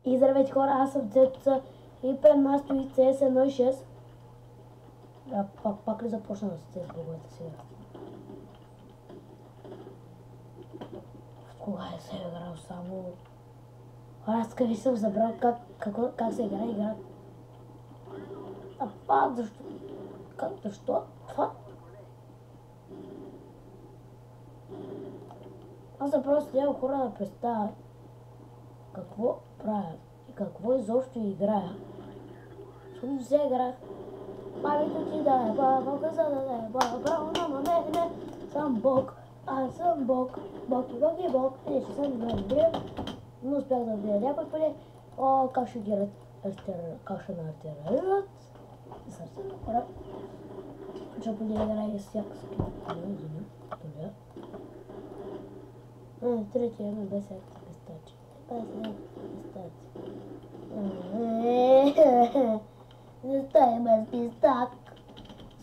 И здравейте хора, аз съм Цецуца и пред нас стои CS16. Пак ли започна да се CS-боговете сега? Кога е се играл само... Аз къде съм забрал как се играе игра. Защо? Защо? Аз съм просто трябва хора да представя какво правя и какво изобщо играя. Защото се играх. Мамито ти да е баба, каза да е баба, право на мене. Съм Бог, аз съм Бог, Бог и Бог. Не, ще съм добре, но успях да видя някой поне. Как ще ги как ще артилерират. Сърце на хора. Ще поне играе с всяка скин. Третия на без всякакви пистачи. Не стой без пистак.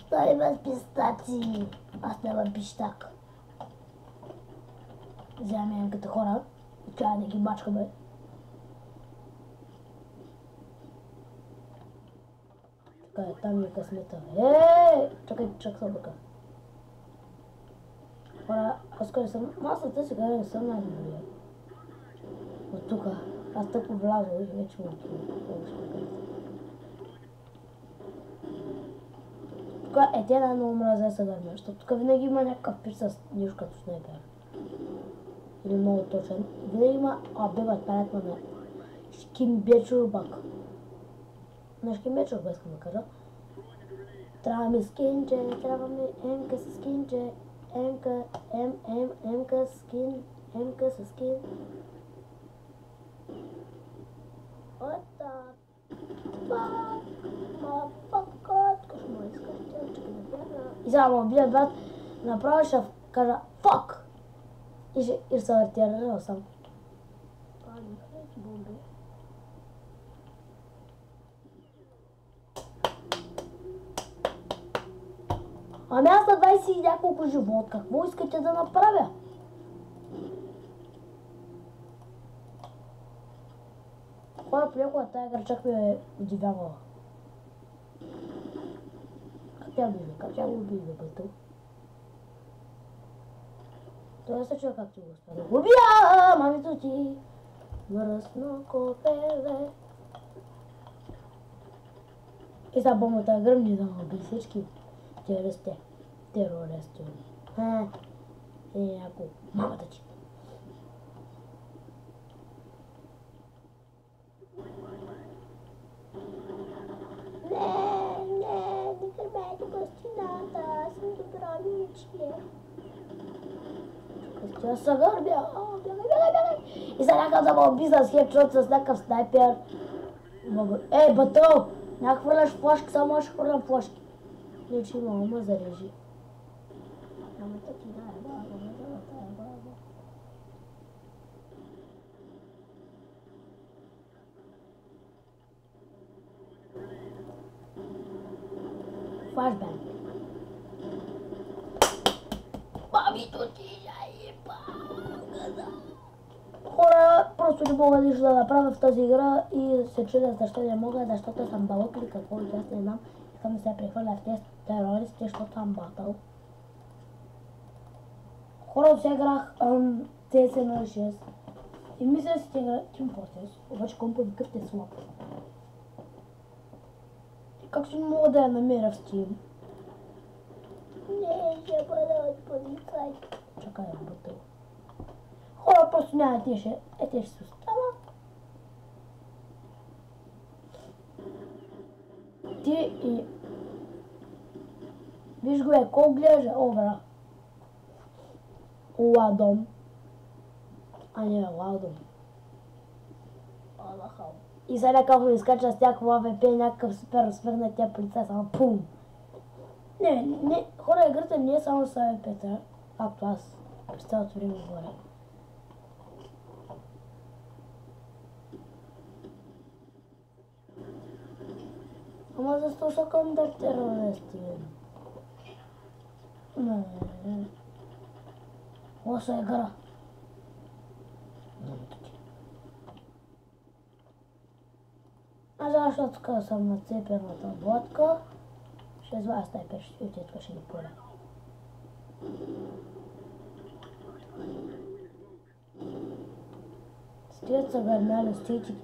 Стой без пистаци. Аз нямам пищак. Вземем като хора. Трябва да ги бачкаме. Така е, там е късмета. Чакай, съм бъка. Хора, аз къде съм? Масата сега не съм най-добрия. От тука. Аз тъпо вляза и вече му тука е тя много мразя се гърмя, защото тук винаги има някакъв пич с нищо като снайпер. Или много точен. Винаги има биват палят на шкимбечурбак. На шкимбечурбак искам да кажа. Трябва ми скинче, трябва ми емка с скинче. Емка с скин. Емка с скин. What the fuck? И сега му бия брат, направо ще кажа fuck! И ще се артилерирал сам. Ами аз на 20 и няколко живот, какво искате да направя? Хора, понякога тая игра чак ме е удивявала. Как тя го убива, бътъл? Той се чува как ти го стане. Убия, мамито ти! Мръсно копеле. И сега бомбата гръмни да уби всички терористи. И някой, мамата ти. Не гърбете гостината, аз съм добра мичие. Тя се гърбя, бягай. И за някакъв да ме уби с хедшот с някакъв снайпер. Батъл, някак хвърляш флашки, само аз ще хвърлям флашки. Не, че има ума зарежи. Мамата ти да е баба. Flashbang. Мамито ти да е баба. Хора, просто не мога нищо да направя в тази игра и се чудя защо не мога, защото съм балък или какво, и аз не знам. Искам да се прехвърля в тези терористи, защото съм батъл. Хора, сега играх CS16 и мисля да си игра Team Fortress, обаче компа ми къвте слаб. Как ще мога да я намеря в Steam? Не, ще бъда от полицай. Чакай, бътъл. Хора, просто няма те ще се остава. Ти и... Виж го колко гледаш, бра. Ладом. А не, ладом. И сега някакъв ми изкача с някакво АВП, някакъв супер разпърнат тя полица, само пум. Не, хора, играта не е само с АВП-та, както аз през цялото време говоря. Ама защо са към терористи? Не. Лоша игра. Znaš zašto kad sam nacepio na ta vodka? 6-2 staj peš, utjetko še ni pole. Stjeca ga je malo stići.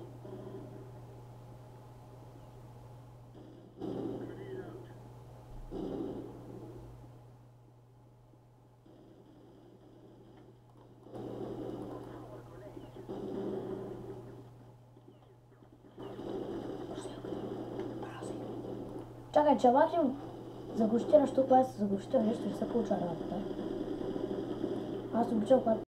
Čakaj, če ovakvim zaguštiraš tu pa ja se zaguštiram nešto jer se kuća radi, tak? Ja sam počeo